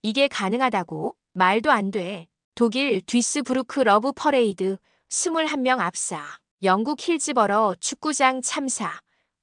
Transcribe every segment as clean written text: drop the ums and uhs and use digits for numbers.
이게 가능하다고? 말도 안 돼. 독일 듀이스부르크 러브 퍼레이드 21명 압사. 영국 힐즈버러 축구장 참사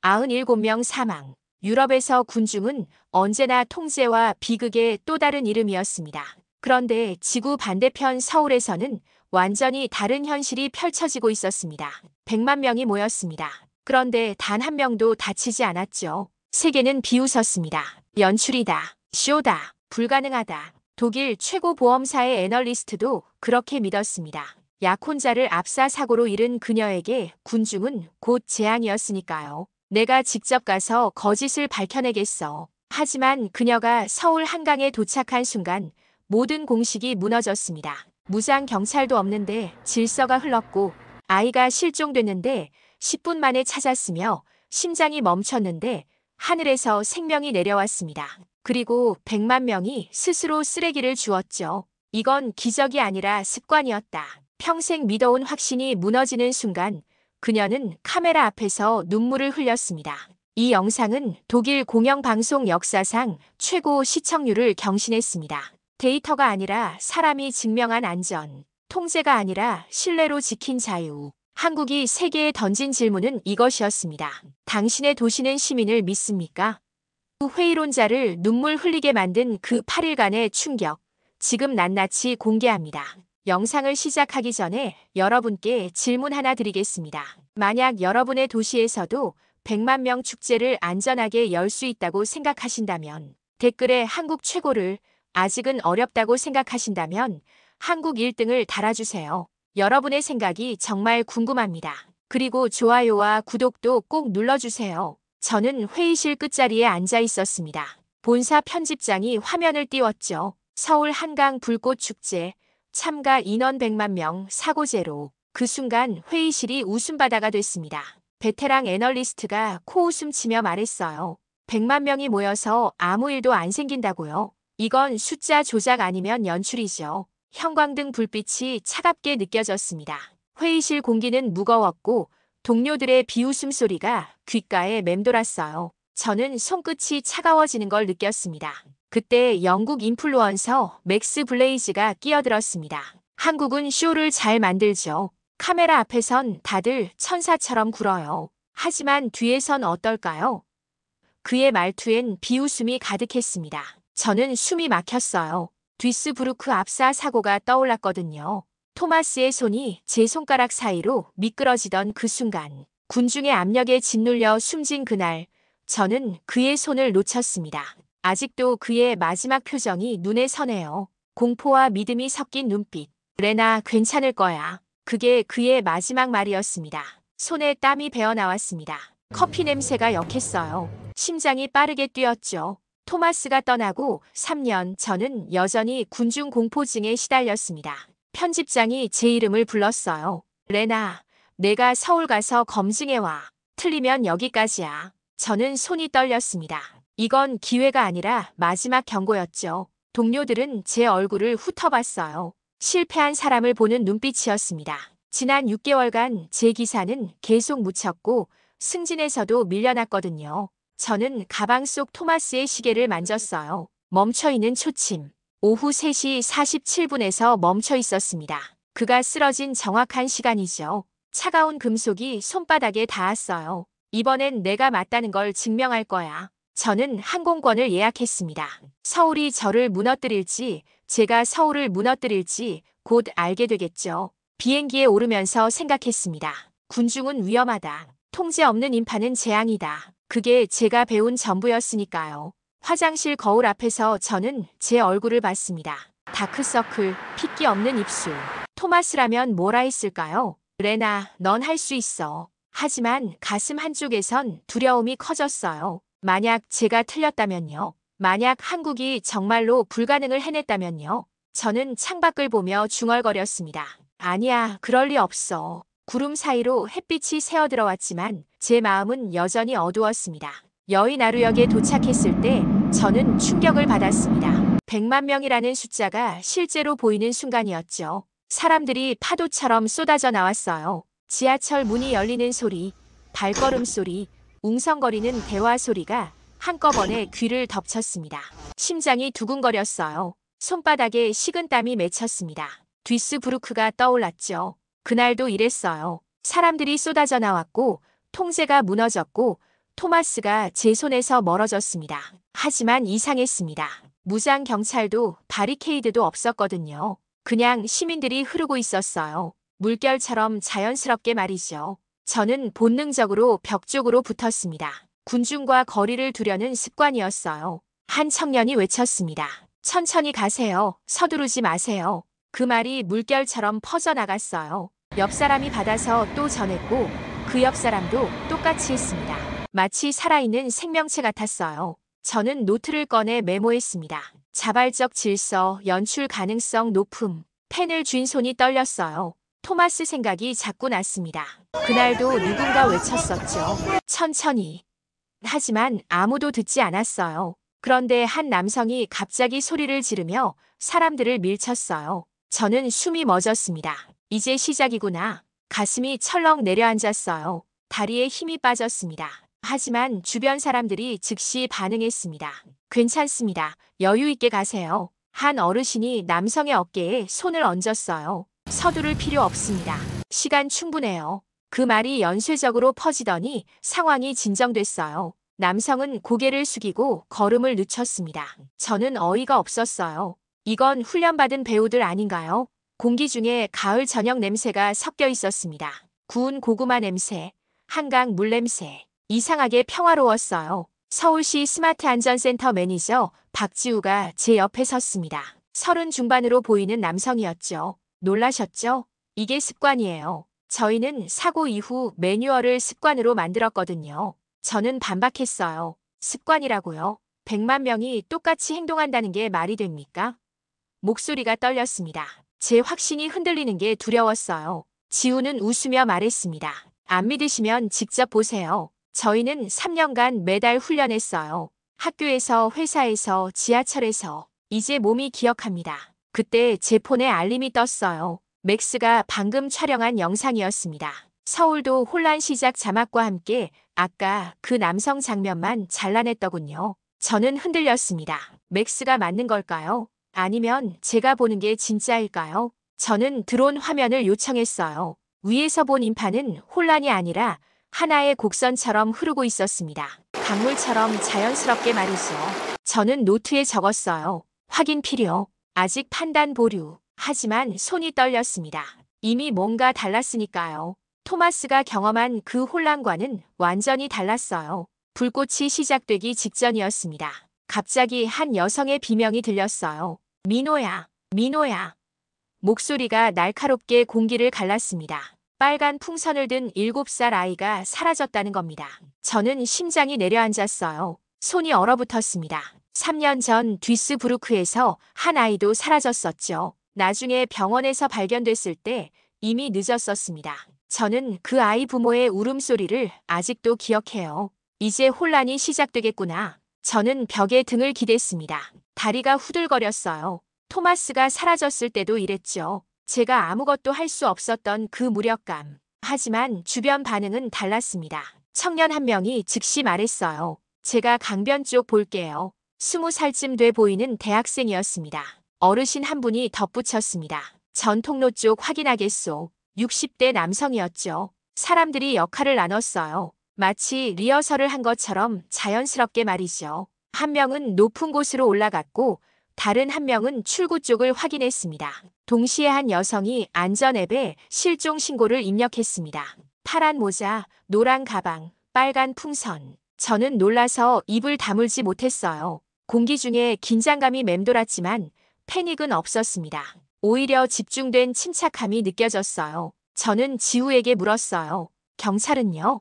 97명 사망. 유럽에서 군중은 언제나 통제와 비극의 또 다른 이름이었습니다. 그런데 지구 반대편 서울에서는 완전히 다른 현실이 펼쳐지고 있었습니다. 100만 명이 모였습니다. 그런데 단 한 명도 다치지 않았죠. 세계는 비웃었습니다. 연출이다. 쇼다. 불가능하다. 독일 최고 보험사의 애널리스트도 그렇게 믿었습니다. 약혼자를 압사 사고로 잃은 그녀에게 군중은 곧 재앙이었으니까요. 내가 직접 가서 거짓을 밝혀내겠어. 하지만 그녀가 서울 한강에 도착한 순간 모든 공식이 무너졌습니다. 무장 경찰도 없는데 질서가 흘렀고 아이가 실종됐는데 10분 만에 찾았으며 심장이 멈췄는데 하늘에서 생명이 내려왔습니다. 그리고 100만 명이 스스로 쓰레기를 주웠죠. 이건 기적이 아니라 습관이었다. 평생 믿어온 확신이 무너지는 순간 그녀는 카메라 앞에서 눈물을 흘렸습니다. 이 영상은 독일 공영방송 역사상 최고 시청률을 경신했습니다. 데이터가 아니라 사람이 증명한 안전, 통제가 아니라 신뢰로 지킨 자유. 한국이 세계에 던진 질문은 이것이었습니다. 당신의 도시는 시민을 믿습니까? 회의론자를 눈물 흘리게 만든 그 8일간의 충격, 지금 낱낱이 공개합니다. 영상을 시작하기 전에 여러분께 질문 하나 드리겠습니다. 만약 여러분의 도시에서도 100만 명 축제를 안전하게 열 수 있다고 생각하신다면 댓글에 한국 최고를, 아직은 어렵다고 생각하신다면 한국 1등을 달아주세요. 여러분의 생각이 정말 궁금합니다. 그리고 좋아요와 구독도 꼭 눌러주세요. 저는 회의실 끝자리에 앉아 있었습니다. 본사 편집장이 화면을 띄웠죠. 서울 한강 불꽃축제, 참가 인원 100만 명, 사고 제로. 그 순간 회의실이 웃음바다가 됐습니다. 베테랑 애널리스트가 코웃음 치며 말했어요. 100만 명이 모여서 아무 일도 안 생긴다고요? 이건 숫자 조작 아니면 연출이죠. 형광등 불빛이 차갑게 느껴졌습니다. 회의실 공기는 무거웠고 동료들의 비웃음 소리가 귓가에 맴돌았어요. 저는 손끝이 차가워지는 걸 느꼈습니다. 그때 영국 인플루언서 맥스 블레이즈가 끼어들었습니다. 한국은 쇼를 잘 만들죠. 카메라 앞에선 다들 천사처럼 굴어요. 하지만 뒤에선 어떨까요? 그의 말투엔 비웃음이 가득했습니다. 저는 숨이 막혔어요. 듀이스부르크 압사 사고가 떠올랐거든요. 토마스의 손이 제 손가락 사이로 미끄러지던 그 순간, 군중의 압력에 짓눌려 숨진 그날, 저는 그의 손을 놓쳤습니다. 아직도 그의 마지막 표정이 눈에 선해요. 공포와 믿음이 섞인 눈빛. 레나, 괜찮을 거야. 그게 그의 마지막 말이었습니다. 손에 땀이 배어나왔습니다. 커피 냄새가 역했어요. 심장이 빠르게 뛰었죠. 토마스가 떠나고 3년 저는 여전히 군중 공포증에 시달렸습니다. 편집장이 제 이름을 불렀어요. 레나, 내가 서울 가서 검증해와. 틀리면 여기까지야. 저는 손이 떨렸습니다. 이건 기회가 아니라 마지막 경고였죠. 동료들은 제 얼굴을 훑어봤어요. 실패한 사람을 보는 눈빛이었습니다. 지난 6개월간 제 기사는 계속 묻혔고 승진에서도 밀려났거든요. 저는 가방 속 토마스의 시계를 만졌어요. 멈춰있는 초침. 오후 3시 47분에서 멈춰 있었습니다. 그가 쓰러진 정확한 시간이죠. 차가운 금속이 손바닥에 닿았어요. 이번엔 내가 맞다는 걸 증명할 거야. 저는 항공권을 예약했습니다. 서울이 저를 무너뜨릴지, 제가 서울을 무너뜨릴지 곧 알게 되겠죠. 비행기에 오르면서 생각했습니다. 군중은 위험하다. 통제 없는 인파는 재앙이다. 그게 제가 배운 전부였으니까요. 화장실 거울 앞에서 저는 제 얼굴을 봤습니다. 다크서클, 핏기 없는 입술. 토마스라면 뭐라 했을까요? 레나, 넌 할 수 있어. 하지만 가슴 한쪽에선 두려움이 커졌어요. 만약 제가 틀렸다면요. 만약 한국이 정말로 불가능을 해냈다면요. 저는 창밖을 보며 중얼거렸습니다. 아니야, 그럴 리 없어. 구름 사이로 햇빛이 새어들어왔지만 제 마음은 여전히 어두웠습니다. 여의나루역에 도착했을 때 저는 충격을 받았습니다. 100만 명이라는 숫자가 실제로 보이는 순간이었죠. 사람들이 파도처럼 쏟아져 나왔어요. 지하철 문이 열리는 소리, 발걸음 소리, 웅성거리는 대화 소리가 한꺼번에 귀를 덮쳤습니다. 심장이 두근거렸어요. 손바닥에 식은땀이 맺혔습니다. 듀스부르크가 떠올랐죠. 그날도 이랬어요. 사람들이 쏟아져 나왔고 통제가 무너졌고 토마스가 제 손에서 멀어졌습니다. 하지만 이상했습니다. 무장 경찰도 바리케이드도 없었거든요. 그냥 시민들이 흐르고 있었어요. 물결처럼 자연스럽게 말이죠. 저는 본능적으로 벽 쪽으로 붙었습니다. 군중과 거리를 두려는 습관이었어요. 한 청년이 외쳤습니다. 천천히 가세요. 서두르지 마세요. 그 말이 물결처럼 퍼져나갔어요. 옆 사람이 받아서 또 전했고 그 옆 사람도 똑같이 했습니다. 마치 살아있는 생명체 같았어요. 저는 노트를 꺼내 메모했습니다. 자발적 질서, 연출 가능성 높음. 펜을 쥔 손이 떨렸어요. 토마스 생각이 자꾸 났습니다. 그날도 누군가 외쳤었죠. 천천히. 하지만 아무도 듣지 않았어요. 그런데 한 남성이 갑자기 소리를 지르며 사람들을 밀쳤어요. 저는 숨이 멎었습니다. 이제 시작이구나. 가슴이 철렁 내려앉았어요. 다리에 힘이 빠졌습니다. 하지만 주변 사람들이 즉시 반응했습니다. 괜찮습니다. 여유 있게 가세요. 한 어르신이 남성의 어깨에 손을 얹었어요. 서두를 필요 없습니다. 시간 충분해요. 그 말이 연쇄적으로 퍼지더니 상황이 진정됐어요. 남성은 고개를 숙이고 걸음을 늦췄습니다. 저는 어이가 없었어요. 이건 훈련받은 배우들 아닌가요? 공기 중에 가을 저녁 냄새가 섞여 있었습니다. 구운 고구마 냄새, 한강 물 냄새. 이상하게 평화로웠어요. 서울시 스마트 안전센터 매니저 박지우가 제 옆에 섰습니다. 30 중반으로 보이는 남성이었죠. 놀라셨죠? 이게 습관이에요. 저희는 사고 이후 매뉴얼을 습관으로 만들었거든요. 저는 반박했어요. 습관이라고요? 100만 명이 똑같이 행동한다는 게 말이 됩니까? 목소리가 떨렸습니다. 제 확신이 흔들리는 게 두려웠어요. 지우는 웃으며 말했습니다. 안 믿으시면 직접 보세요. 저희는 3년간 매달 훈련했어요. 학교에서, 회사에서, 지하철에서. 이제 몸이 기억합니다. 그때 제 폰에 알림이 떴어요. 맥스가 방금 촬영한 영상이었습니다. 서울도 혼란 시작 자막과 함께 아까 그 남성 장면만 잘라냈더군요. 저는 흔들렸습니다. 맥스가 맞는 걸까요? 아니면 제가 보는 게 진짜일까요? 저는 드론 화면을 요청했어요. 위에서 본 인파는 혼란이 아니라 하나의 곡선처럼 흐르고 있었습니다. 강물처럼 자연스럽게 말이죠. 저는 노트에 적었어요. 확인 필요. 아직 판단 보류. 하지만 손이 떨렸습니다. 이미 뭔가 달랐으니까요. 토마스가 경험한 그 혼란과는 완전히 달랐어요. 불꽃이 시작되기 직전이었습니다. 갑자기 한 여성의 비명이 들렸어요. 민호야, 민호야. 목소리가 날카롭게 공기를 갈랐습니다. 빨간 풍선을 든 7살 아이가 사라졌다는 겁니다. 저는 심장이 내려앉았어요. 손이 얼어붙었습니다. 3년 전 듀스부르크에서 한 아이도 사라졌었죠. 나중에 병원에서 발견됐을 때 이미 늦었었습니다. 저는 그 아이 부모의 울음소리를 아직도 기억해요. 이제 혼란이 시작되겠구나. 저는 벽에 등을 기댔습니다. 다리가 후들거렸어요. 토마스가 사라졌을 때도 이랬죠. 제가 아무것도 할 수 없었던 그 무력감. 하지만 주변 반응은 달랐습니다. 청년 한 명이 즉시 말했어요. 제가 강변 쪽 볼게요. 20살쯤 돼 보이는 대학생이었습니다. 어르신 한 분이 덧붙였습니다. 전통로 쪽 확인하겠소. 60대 남성이었죠. 사람들이 역할을 나눴어요. 마치 리허설을 한 것처럼 자연스럽게 말이죠. 한 명은 높은 곳으로 올라갔고 다른 한 명은 출구 쪽을 확인했습니다. 동시에 한 여성이 안전앱에 실종 신고를 입력했습니다. 파란 모자, 노란 가방, 빨간 풍선. 저는 놀라서 입을 다물지 못했어요. 공기 중에 긴장감이 맴돌았지만 패닉은 없었습니다. 오히려 집중된 침착함이 느껴졌어요. 저는 지우에게 물었어요. 경찰은요?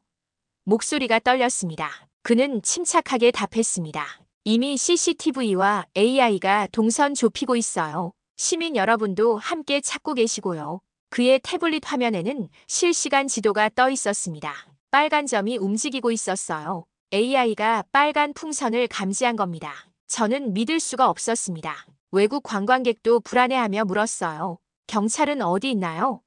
목소리가 떨렸습니다. 그는 침착하게 답했습니다. 이미 CCTV와 AI가 동선 좁히고 있어요. 시민 여러분도 함께 찾고 계시고요. 그의 태블릿 화면에는 실시간 지도가 떠 있었습니다. 빨간 점이 움직이고 있었어요. AI가 빨간 풍선을 감지한 겁니다. 저는 믿을 수가 없었습니다. 외국 관광객도 불안해하며 물었어요. 경찰은 어디 있나요?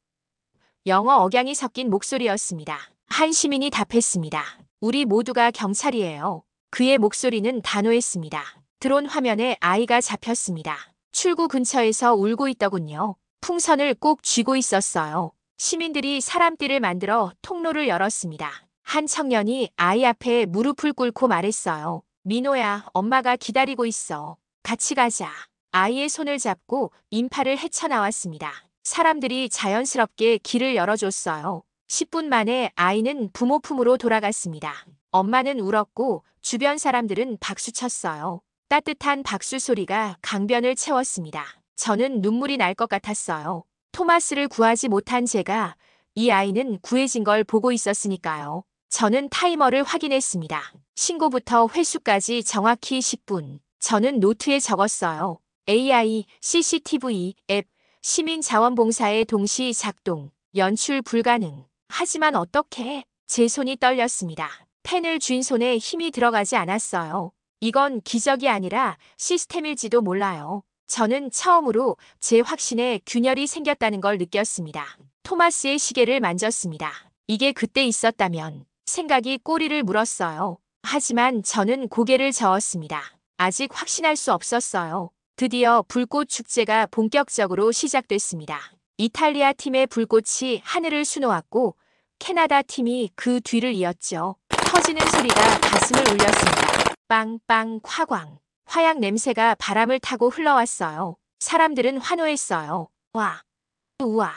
영어 억양이 섞인 목소리였습니다. 한 시민이 답했습니다. 우리 모두가 경찰이에요. 그의 목소리는 단호했습니다. 드론 화면에 아이가 잡혔습니다. 출구 근처에서 울고 있더군요. 풍선을 꼭 쥐고 있었어요. 시민들이 사람띠를 만들어 통로를 열었습니다. 한 청년이 아이 앞에 무릎을 꿇고 말했어요. 민호야, 엄마가 기다리고 있어. 같이 가자. 아이의 손을 잡고 인파를 헤쳐나왔습니다. 사람들이 자연스럽게 길을 열어줬어요. 10분 만에 아이는 부모 품으로 돌아갔습니다. 엄마는 울었고 주변 사람들은 박수쳤어요. 따뜻한 박수 소리가 강변을 채웠습니다. 저는 눈물이 날 것 같았어요. 토마스를 구하지 못한 제가 이 아이는 구해진 걸 보고 있었으니까요. 저는 타이머를 확인했습니다. 신고부터 회수까지 정확히 10분. 저는 노트에 적었어요. AI, CCTV, 앱, 시민자원봉사의 동시 작동, 연출 불가능. 하지만 어떻게? 제 손이 떨렸습니다. 펜을 쥔 손에 힘이 들어가지 않았어요. 이건 기적이 아니라 시스템일지도 몰라요. 저는 처음으로 제 확신에 균열이 생겼다는 걸 느꼈습니다. 토마스의 시계를 만졌습니다. 이게 그때 있었다면 생각이 꼬리를 물었어요. 하지만 저는 고개를 저었습니다. 아직 확신할 수 없었어요. 드디어 불꽃 축제가 본격적으로 시작됐습니다. 이탈리아 팀의 불꽃이 하늘을 수놓았고 캐나다 팀이 그 뒤를 이었죠. 터지는 소리가 가슴을 울렸습니다. 빵빵 콰광. 화약 냄새가 바람을 타고 흘러왔어요. 사람들은 환호했어요. 와, 우와.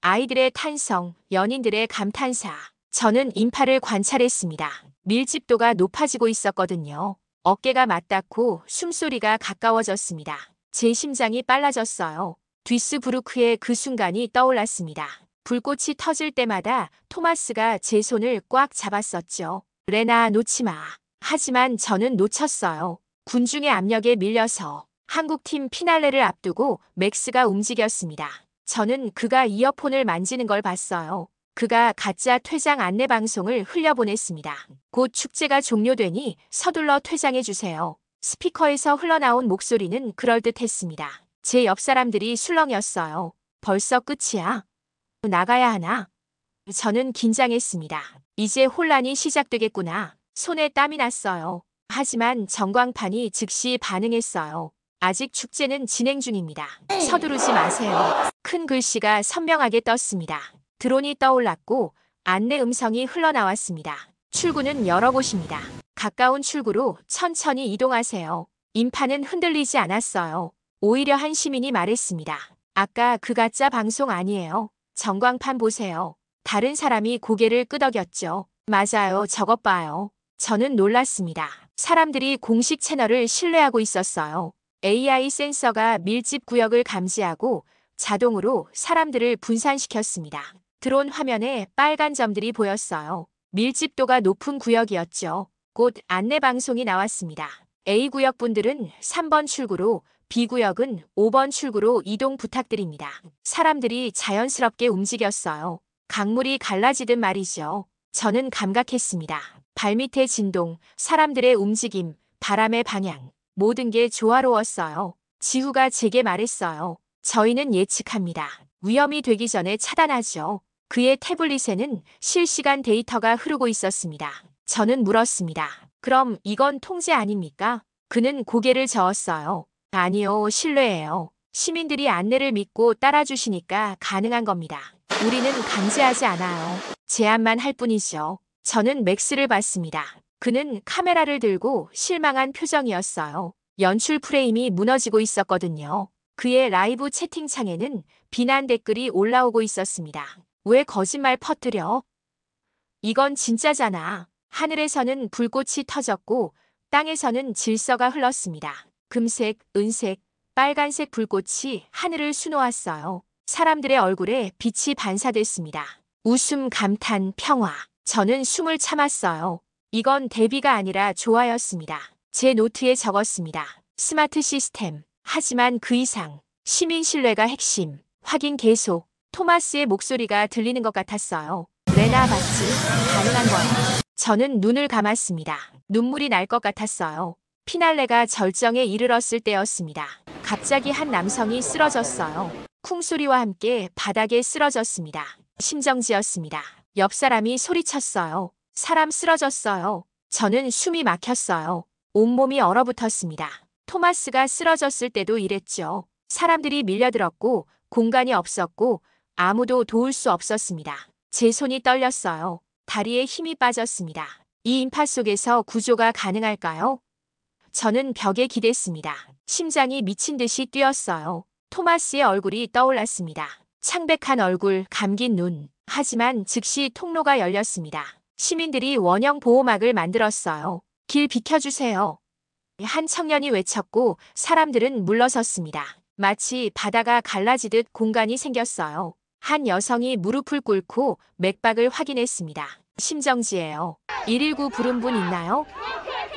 아이들의 탄성, 연인들의 감탄사. 저는 인파를 관찰했습니다. 밀집도가 높아지고 있었거든요. 어깨가 맞닿고 숨소리가 가까워졌습니다. 제 심장이 빨라졌어요. 듀스부르크의 그 순간이 떠올랐습니다. 불꽃이 터질 때마다 토마스가 제 손을 꽉 잡았었죠. 레나, 놓지 마. 하지만 저는 놓쳤어요. 군중의 압력에 밀려서. 한국팀 피날레를 앞두고 맥스가 움직였습니다. 저는 그가 이어폰을 만지는 걸 봤어요. 그가 가짜 퇴장 안내 방송을 흘려보냈습니다. 곧 축제가 종료되니 서둘러 퇴장해주세요. 스피커에서 흘러나온 목소리는 그럴듯했습니다. 제 옆 사람들이 술렁였어요. 벌써 끝이야? 나가야 하나? 저는 긴장했습니다. 이제 혼란이 시작되겠구나. 손에 땀이 났어요. 하지만 전광판이 즉시 반응했어요. 아직 축제는 진행 중입니다. 서두르지 마세요. 큰 글씨가 선명하게 떴습니다. 드론이 떠올랐고 안내 음성이 흘러나왔습니다. 출구는 여러 곳입니다. 가까운 출구로 천천히 이동하세요. 인파는 흔들리지 않았어요. 오히려 한 시민이 말했습니다. 아까 그 가짜 방송 아니에요. 전광판 보세요. 다른 사람이 고개를 끄덕였죠. 맞아요. 저것 봐요. 저는 놀랐습니다. 사람들이 공식 채널을 신뢰하고 있었어요. AI 센서가 밀집 구역을 감지하고 자동으로 사람들을 분산시켰습니다. 드론 화면에 빨간 점들이 보였어요. 밀집도가 높은 구역이었죠. 곧 안내 방송이 나왔습니다. A구역 분들은 3번 출구로, B구역은 5번 출구로 이동 부탁드립니다. 사람들이 자연스럽게 움직였어요. 강물이 갈라지듯 말이죠. 저는 감각했습니다. 발밑의 진동, 사람들의 움직임, 바람의 방향, 모든 게 조화로웠어요. 지후가 제게 말했어요. 저희는 예측합니다. 위험이 되기 전에 차단하죠. 그의 태블릿에는 실시간 데이터가 흐르고 있었습니다. 저는 물었습니다. 그럼 이건 통제 아닙니까? 그는 고개를 저었어요. 아니요, 신뢰해요. 시민들이 안내를 믿고 따라주시니까 가능한 겁니다. 우리는 강제하지 않아요. 제안만 할 뿐이죠. 저는 맥스를 봤습니다. 그는 카메라를 들고 실망한 표정이었어요. 연출 프레임이 무너지고 있었거든요. 그의 라이브 채팅창에는 비난 댓글이 올라오고 있었습니다. 왜 거짓말 퍼뜨려? 이건 진짜잖아. 하늘에서는 불꽃이 터졌고 땅에서는 질서가 흘렀습니다. 금색, 은색, 빨간색 불꽃이 하늘을 수놓았어요. 사람들의 얼굴에 빛이 반사됐습니다. 웃음, 감탄, 평화. 저는 숨을 참았어요. 이건 대비가 아니라 조화였습니다. 제 노트에 적었습니다. 스마트 시스템. 하지만 그 이상. 시민 신뢰가 핵심. 확인 계속. 토마스의 목소리가 들리는 것 같았어요. 레나 봤지? 가능한 거야. 저는 눈을 감았습니다. 눈물이 날 것 같았어요. 피날레가 절정에 이르렀을 때였습니다. 갑자기 한 남성이 쓰러졌어요. 쿵소리와 함께 바닥에 쓰러졌습니다. 심정지였습니다. 옆 사람이 소리쳤어요. 사람 쓰러졌어요. 저는 숨이 막혔어요. 온몸이 얼어붙었습니다. 토마스가 쓰러졌을 때도 이랬죠. 사람들이 밀려들었고 공간이 없었고 아무도 도울 수 없었습니다. 제 손이 떨렸어요. 다리에 힘이 빠졌습니다. 이 인파 속에서 구조가 가능할까요? 저는 벽에 기댔습니다. 심장이 미친 듯이 뛰었어요. 토마스의 얼굴이 떠올랐습니다. 창백한 얼굴, 감긴 눈. 하지만 즉시 통로가 열렸습니다. 시민들이 원형 보호막을 만들었어요. 길 비켜주세요. 한 청년이 외쳤고 사람들은 물러섰습니다. 마치 바다가 갈라지듯 공간이 생겼어요. 한 여성이 무릎을 꿇고 맥박을 확인했습니다. 심정지예요. 119 부른 분 있나요?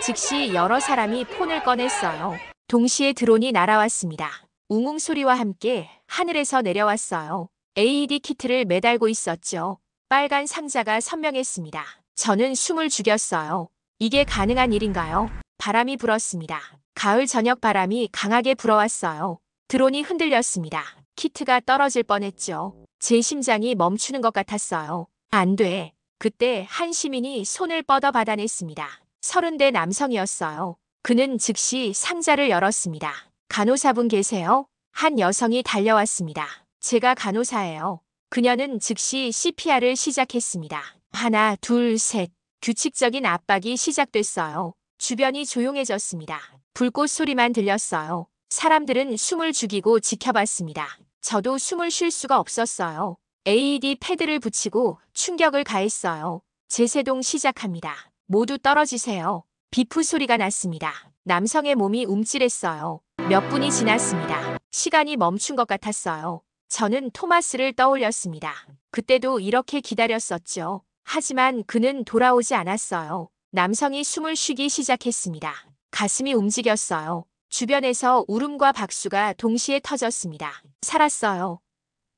즉시 여러 사람이 폰을 꺼냈어요. 동시에 드론이 날아왔습니다. 웅웅 소리와 함께 하늘에서 내려왔어요. AED 키트를 매달고 있었죠. 빨간 상자가 선명했습니다. 저는 숨을 죽였어요. 이게 가능한 일인가요? 바람이 불었습니다. 가을 저녁 바람이 강하게 불어왔어요. 드론이 흔들렸습니다. 키트가 떨어질 뻔했죠. 제 심장이 멈추는 것 같았어요. 안 돼. 그때 한 시민이 손을 뻗어 받아냈습니다. 30대 남성이었어요. 그는 즉시 상자를 열었습니다. 간호사분 계세요? 한 여성이 달려왔습니다. 제가 간호사예요. 그녀는 즉시 CPR을 시작했습니다. 하나, 둘, 셋. 규칙적인 압박이 시작됐어요. 주변이 조용해졌습니다. 불꽃 소리만 들렸어요. 사람들은 숨을 죽이고 지켜봤습니다. 저도 숨을 쉴 수가 없었어요. AED 패드를 붙이고 충격을 가했어요. 제세동 시작합니다. 모두 떨어지세요. 비프 소리가 났습니다. 남성의 몸이 움찔했어요. 몇 분이 지났습니다. 시간이 멈춘 것 같았어요. 저는 토마스를 떠올렸습니다. 그때도 이렇게 기다렸었죠. 하지만 그는 돌아오지 않았어요. 남성이 숨을 쉬기 시작했습니다. 가슴이 움직였어요. 주변에서 울음과 박수가 동시에 터졌습니다. 살았어요.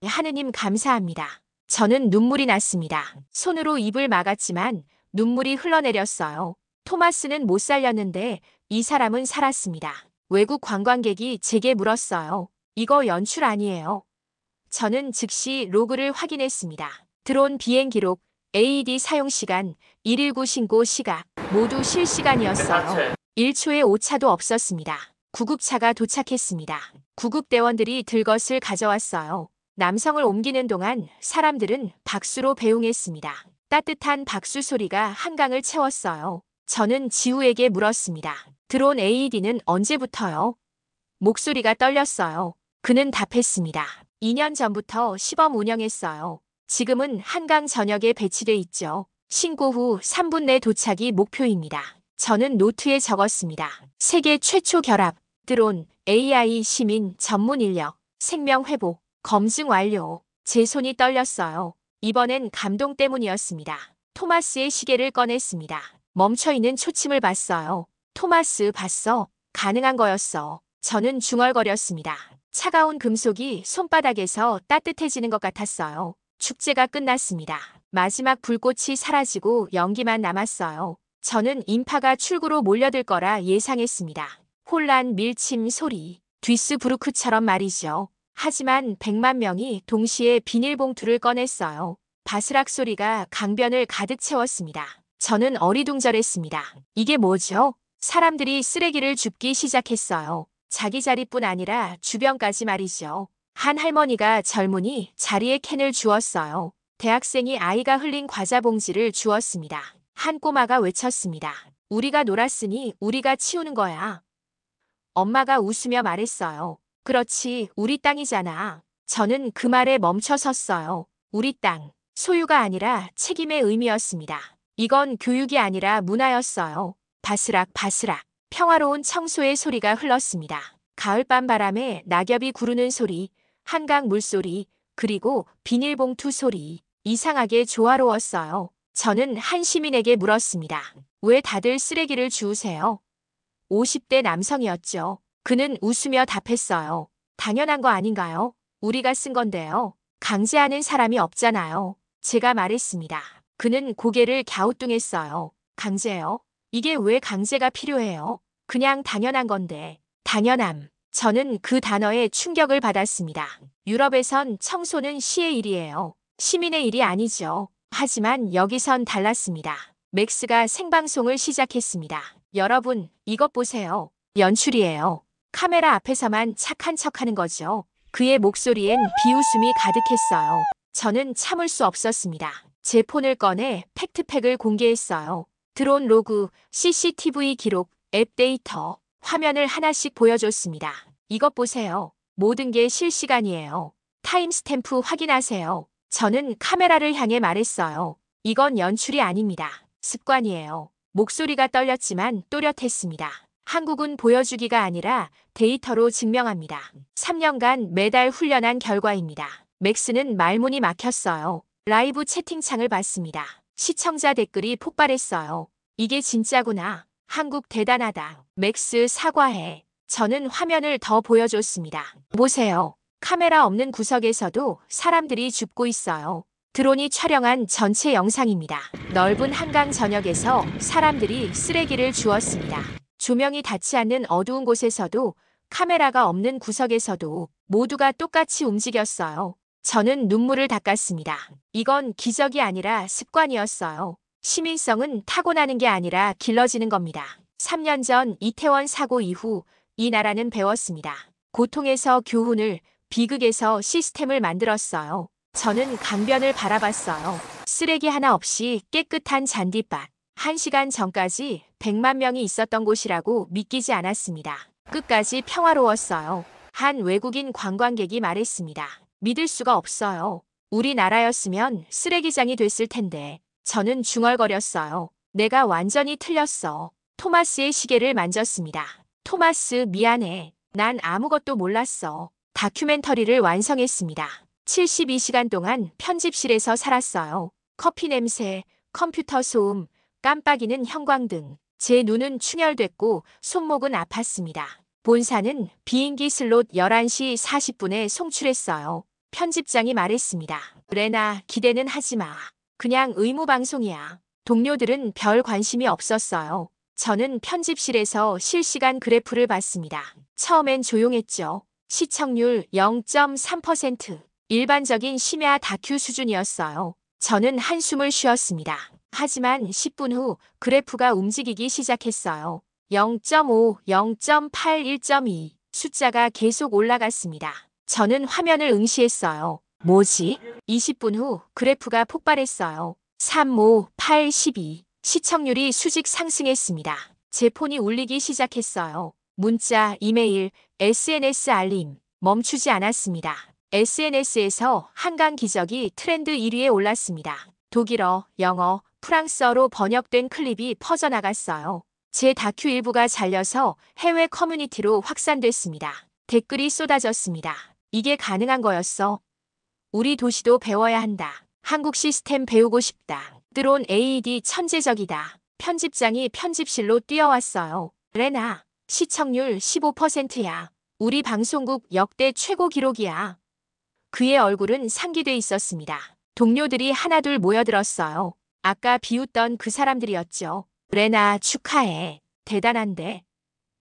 하느님 감사합니다. 저는 눈물이 났습니다. 손으로 입을 막았지만 눈물이 흘러내렸어요. 토마스는 못 살렸는데 이 사람은 살았습니다. 외국 관광객이 제게 물었어요. 이거 연출 아니에요? 저는 즉시 로그를 확인했습니다. 드론 비행 기록, AED 사용 시간, 119 신고 시각, 모두 실시간이었어요. 1초의 오차도 없었습니다. 구급차가 도착했습니다. 구급대원들이 들것을 가져왔어요. 남성을 옮기는 동안 사람들은 박수로 배웅했습니다. 따뜻한 박수 소리가 한강을 채웠어요. 저는 지우에게 물었습니다. 드론 AED는 언제부터요? 목소리가 떨렸어요. 그는 답했습니다. 2년 전부터 시범 운영했어요. 지금은 한강 전역에 배치돼 있죠. 신고 후 3분 내 도착이 목표입니다. 저는 노트에 적었습니다. 세계 최초 결합, 드론, AI 시민 전문 인력, 생명 회복, 검증 완료. 제 손이 떨렸어요. 이번엔 감동 때문이었습니다. 토마스의 시계를 꺼냈습니다. 멈춰있는 초침을 봤어요. 토마스 봤어. 가능한 거였어. 저는 중얼거렸습니다. 차가운 금속이 손바닥에서 따뜻해지는 것 같았어요. 축제가 끝났습니다. 마지막 불꽃이 사라지고 연기만 남았어요. 저는 인파가 출구로 몰려들 거라 예상했습니다. 혼란, 밀침, 소리, 듀스부르크처럼 말이죠. 하지만 100만 명이 동시에 비닐봉투를 꺼냈어요. 바스락 소리가 강변을 가득 채웠습니다. 저는 어리둥절했습니다. 이게 뭐죠? 사람들이 쓰레기를 줍기 시작했어요. 자기 자리뿐 아니라 주변까지 말이죠. 한 할머니가 젊은이 자리에 캔을 주었어요. 대학생이 아이가 흘린 과자 봉지를 주었습니다. 한 꼬마가 외쳤습니다. 우리가 놀았으니 우리가 치우는 거야. 엄마가 웃으며 말했어요. 그렇지, 우리 땅이잖아. 저는 그 말에 멈춰 섰어요. 우리 땅, 소유가 아니라 책임의 의미였습니다. 이건 교육이 아니라 문화였어요. 바스락 바스락, 평화로운 청소의 소리가 흘렀습니다. 가을밤 바람에 낙엽이 구르는 소리, 한강 물소리, 그리고 비닐봉투 소리. 이상하게 조화로웠어요. 저는 한 시민에게 물었습니다. 왜 다들 쓰레기를 주우세요? 50대 남성이었죠. 그는 웃으며 답했어요. 당연한 거 아닌가요? 우리가 쓴 건데요. 강제하는 사람이 없잖아요. 제가 말했습니다. 그는 고개를 갸우뚱했어요. 강제요? 이게 왜 강제가 필요해요? 그냥 당연한 건데. 당연함. 저는 그 단어에 충격을 받았습니다. 유럽에선 청소는 시의 일이에요. 시민의 일이 아니죠. 하지만 여기선 달랐습니다. 맥스가 생방송을 시작했습니다. 여러분, 이것 보세요. 연출이에요. 카메라 앞에서만 착한 척하는 거죠. 그의 목소리엔 비웃음이 가득했어요. 저는 참을 수 없었습니다. 제 폰을 꺼내 팩트팩을 공개했어요. 드론 로그, CCTV 기록, 앱 데이터, 화면을 하나씩 보여줬습니다. 이것 보세요. 모든 게 실시간이에요. 타임스탬프 확인하세요. 저는 카메라를 향해 말했어요. 이건 연출이 아닙니다. 습관이에요. 목소리가 떨렸지만 또렷했습니다. 한국은 보여주기가 아니라 데이터로 증명합니다. 3년간 매달 훈련한 결과입니다. 맥스는 말문이 막혔어요. 라이브 채팅창을 봤습니다. 시청자 댓글이 폭발했어요. 이게 진짜구나. 한국 대단하다. 맥스 사과해. 저는 화면을 더 보여줬습니다. 보세요. 카메라 없는 구석에서도 사람들이 죽고 있어요. 드론이 촬영한 전체 영상입니다. 넓은 한강 전역에서 사람들이 쓰레기를 주웠습니다. 조명이 닿지 않는 어두운 곳에서도 카메라가 없는 구석에서도 모두가 똑같이 움직였어요. 저는 눈물을 닦았습니다. 이건 기적이 아니라 습관이었어요. 시민성은 타고나는 게 아니라 길러지는 겁니다. 3년 전 이태원 사고 이후 이 나라는 배웠습니다. 고통에서 교훈을, 비극에서 시스템을 만들었어요. 저는 강변을 바라봤어요. 쓰레기 하나 없이 깨끗한 잔디밭. 1시간 전까지 100만 명이 있었던 곳이라고 믿기지 않았습니다. 끝까지 평화로웠어요. 한 외국인 관광객이 말했습니다. 믿을 수가 없어요. 우리나라였으면 쓰레기장이 됐을 텐데. 저는 중얼거렸어요. 내가 완전히 틀렸어. 토마스의 시계를 만졌습니다. 토마스 미안해. 난 아무것도 몰랐어. 다큐멘터리를 완성했습니다. 72시간 동안 편집실에서 살았어요. 커피 냄새, 컴퓨터 소음, 깜빡이는 형광등. 제 눈은 충혈됐고 손목은 아팠습니다. 본사는 비행기 슬롯 11시 40분에 송출했어요. 편집장이 말했습니다. 레나, 기대는 하지 마. 그냥 의무방송이야. 동료들은 별 관심이 없었어요. 저는 편집실에서 실시간 그래프를 봤습니다. 처음엔 조용했죠. 시청률 0.3%. 일반적인 심야 다큐 수준이었어요. 저는 한숨을 쉬었습니다. 하지만 10분 후 그래프가 움직이기 시작했어요. 0.5, 0.8, 1.2. 숫자가 계속 올라갔습니다. 저는 화면을 응시했어요. 뭐지? 20분 후 그래프가 폭발했어요. 3, 5, 8, 12. 시청률이 수직 상승했습니다. 제 폰이 울리기 시작했어요. 문자, 이메일, SNS 알림. 멈추지 않았습니다. SNS에서 한강 기적이 트렌드 1위에 올랐습니다. 독일어, 영어, 프랑스어로 번역된 클립이 퍼져나갔어요. 제 다큐 일부가 잘려서 해외 커뮤니티로 확산됐습니다. 댓글이 쏟아졌습니다. 이게 가능한 거였어. 우리 도시도 배워야 한다. 한국 시스템 배우고 싶다. 드론 AED 천재적이다. 편집장이 편집실로 뛰어왔어요. 레나, 시청률 15%야. 우리 방송국 역대 최고 기록이야. 그의 얼굴은 상기돼 있었습니다. 동료들이 하나둘 모여들었어요. 아까 비웃던 그 사람들이었죠. 레나, 축하해. 대단한데.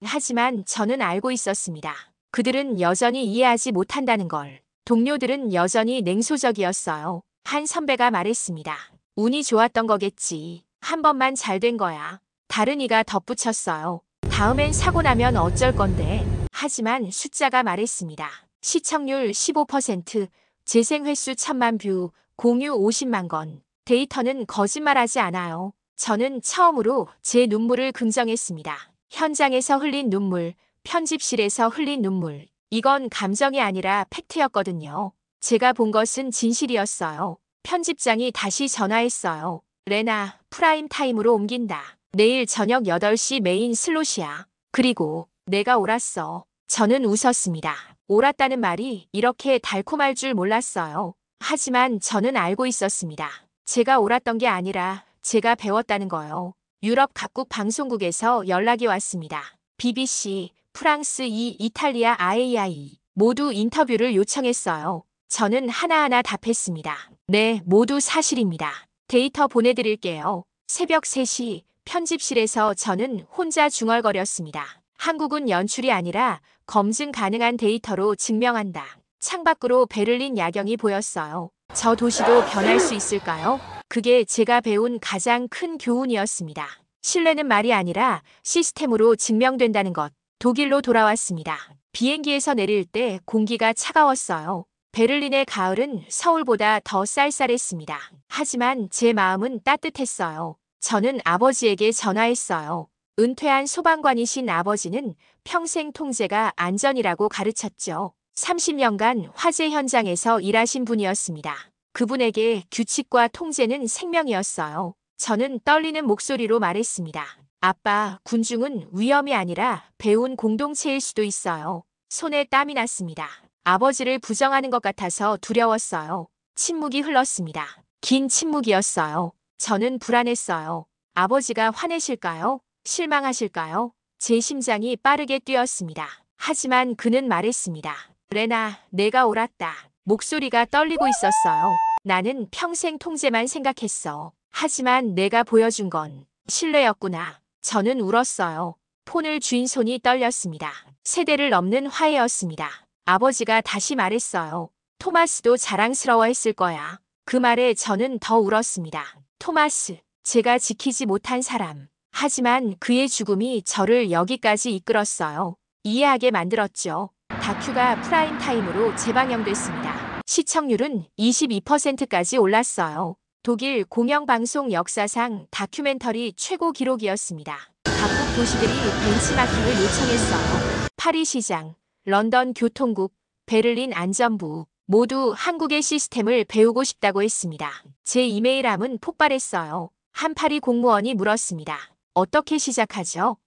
하지만 저는 알고 있었습니다. 그들은 여전히 이해하지 못한다는 걸. 동료들은 여전히 냉소적이었어요. 한 선배가 말했습니다. 운이 좋았던 거겠지. 한 번만 잘 된 거야. 다른 이가 덧붙였어요. 다음엔 사고 나면 어쩔 건데. 하지만 숫자가 말했습니다. 시청률 15%, 재생 횟수 1000만 뷰, 공유 50만 건. 데이터는 거짓말하지 않아요. 저는 처음으로 제 눈물을 긍정했습니다. 현장에서 흘린 눈물, 편집실에서 흘린 눈물. 이건 감정이 아니라 팩트였거든요. 제가 본 것은 진실이었어요. 편집장이 다시 전화했어요. 레나, 프라임 타임으로 옮긴다. 내일 저녁 8시 메인 슬롯이야. 그리고 내가 옳았어. 저는 웃었습니다. 옳았다는 말이 이렇게 달콤할 줄 몰랐어요. 하지만 저는 알고 있었습니다. 제가 옳았던 게 아니라 제가 배웠다는 거요. 유럽 각국 방송국에서 연락이 왔습니다. BBC, 프랑스 2, 이탈리아 IAI 모두 인터뷰를 요청했어요. 저는 하나하나 답했습니다. 네, 모두 사실입니다. 데이터 보내드릴게요. 새벽 3시 편집실에서 저는 혼자 중얼거렸습니다. 한국은 연출이 아니라 검증 가능한 데이터로 증명한다. 창밖으로 베를린 야경이 보였어요. 저 도시도 변할 수 있을까요? 그게 제가 배운 가장 큰 교훈이었습니다. 신뢰는 말이 아니라 시스템으로 증명된다는 것. 독일로 돌아왔습니다. 비행기에서 내릴 때 공기가 차가웠어요. 베를린의 가을은 서울보다 더 쌀쌀했습니다. 하지만 제 마음은 따뜻했어요. 저는 아버지에게 전화했어요. 은퇴한 소방관이신 아버지는 평생 통제가 안전이라고 가르쳤죠. 30년간 화재 현장에서 일하신 분이었습니다. 그분에게 규칙과 통제는 생명이었어요. 저는 떨리는 목소리로 말했습니다. 아빠, 군중은 위험이 아니라 배운 공동체일 수도 있어요. 손에 땀이 났습니다. 아버지를 부정하는 것 같아서 두려웠어요. 침묵이 흘렀습니다. 긴 침묵이었어요. 저는 불안했어요. 아버지가 화내실까요? 실망하실까요? 제 심장이 빠르게 뛰었습니다. 하지만 그는 말했습니다. 레나, 내가 옳았다. 목소리가 떨리고 있었어요. 나는 평생 통제만 생각했어. 하지만 내가 보여준 건 신뢰였구나. 저는 울었어요. 폰을 쥔 손이 떨렸습니다. 세대를 넘는 화해였습니다. 아버지가 다시 말했어요. 토마스도 자랑스러워했을 거야. 그 말에 저는 더 울었습니다. 토마스, 제가 지키지 못한 사람. 하지만 그의 죽음이 저를 여기까지 이끌었어요. 이해하게 만들었죠. 다큐가 프라임타임으로 재방영됐습니다. 시청률은 22%까지 올랐어요. 독일 공영방송 역사상 다큐멘터리 최고 기록이었습니다. 각국 도시들이 벤치마킹을 요청했어요. 파리 시장, 런던 교통국, 베를린 안전부 모두 한국의 시스템을 배우고 싶다고 했습니다. 제 이메일함은 폭발했어요. 한 파리 공무원이 물었습니다. 어떻게 시작하죠?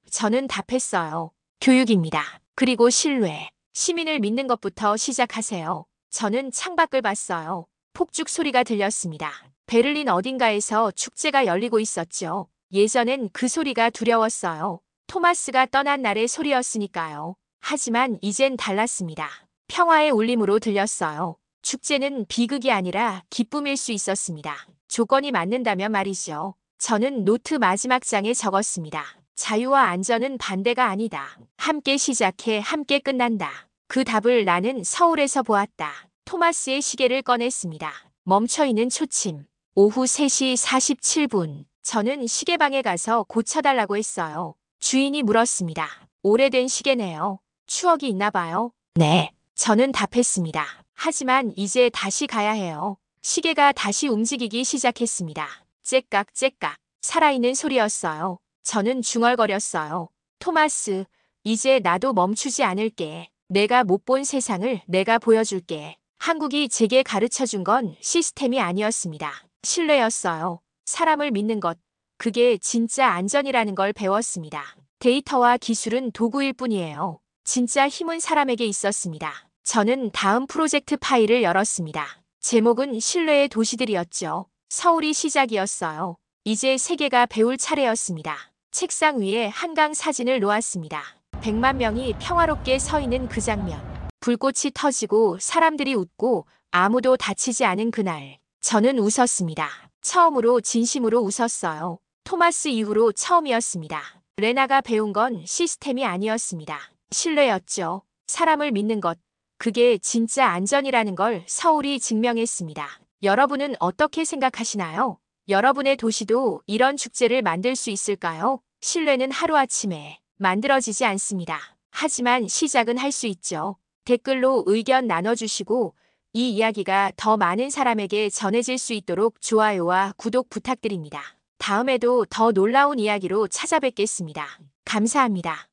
저는 답했어요. 교육입니다. 그리고 신뢰. 시민을 믿는 것부터 시작하세요. 저는 창밖을 봤어요. 폭죽 소리가 들렸습니다. 베를린 어딘가에서 축제가 열리고 있었죠. 예전엔 그 소리가 두려웠어요. 토마스가 떠난 날의 소리였으니까요. 하지만 이젠 달랐습니다. 평화의 울림으로 들렸어요. 축제는 비극이 아니라 기쁨일 수 있었습니다. 조건이 맞는다면 말이죠. 저는 노트 마지막 장에 적었습니다. 자유와 안전은 반대가 아니다. 함께 시작해 함께 끝난다. 그 답을 나는 서울에서 보았다. 토마스의 시계를 꺼냈습니다. 멈춰있는 초침. 오후 3시 47분. 저는 시계방에 가서 고쳐달라고 했어요. 주인이 물었습니다. 오래된 시계네요. 추억이 있나 봐요. 네. 저는 답했습니다. 하지만 이제 다시 가야 해요. 시계가 다시 움직이기 시작했습니다. 째깍째깍. 살아있는 소리였어요. 저는 중얼거렸어요. 토마스, 이제 나도 멈추지 않을게. 내가 못 본 세상을 내가 보여줄게. 한국이 제게 가르쳐준 건 시스템이 아니었습니다. 신뢰였어요. 사람을 믿는 것. 그게 진짜 안전이라는 걸 배웠습니다. 데이터와 기술은 도구일 뿐이에요. 진짜 힘은 사람에게 있었습니다. 저는 다음 프로젝트 파일을 열었습니다. 제목은 신뢰의 도시들이었죠. 서울이 시작이었어요. 이제 세계가 배울 차례였습니다. 책상 위에 한강 사진을 놓았습니다. 100만 명이 평화롭게 서 있는 그 장면. 불꽃이 터지고 사람들이 웃고 아무도 다치지 않은 그날. 저는 웃었습니다. 처음으로 진심으로 웃었어요. 토마스 이후로 처음이었습니다. 레나가 배운 건 시스템이 아니었습니다. 신뢰였죠. 사람을 믿는 것. 그게 진짜 안전이라는 걸 서울이 증명했습니다. 여러분은 어떻게 생각하시나요? 여러분의 도시도 이런 축제를 만들 수 있을까요? 신뢰는 하루아침에 만들어지지 않습니다. 하지만 시작은 할 수 있죠. 댓글로 의견 나눠주시고 이 이야기가 더 많은 사람에게 전해질 수 있도록 좋아요와 구독 부탁드립니다. 다음에도 더 놀라운 이야기로 찾아뵙겠습니다. 감사합니다.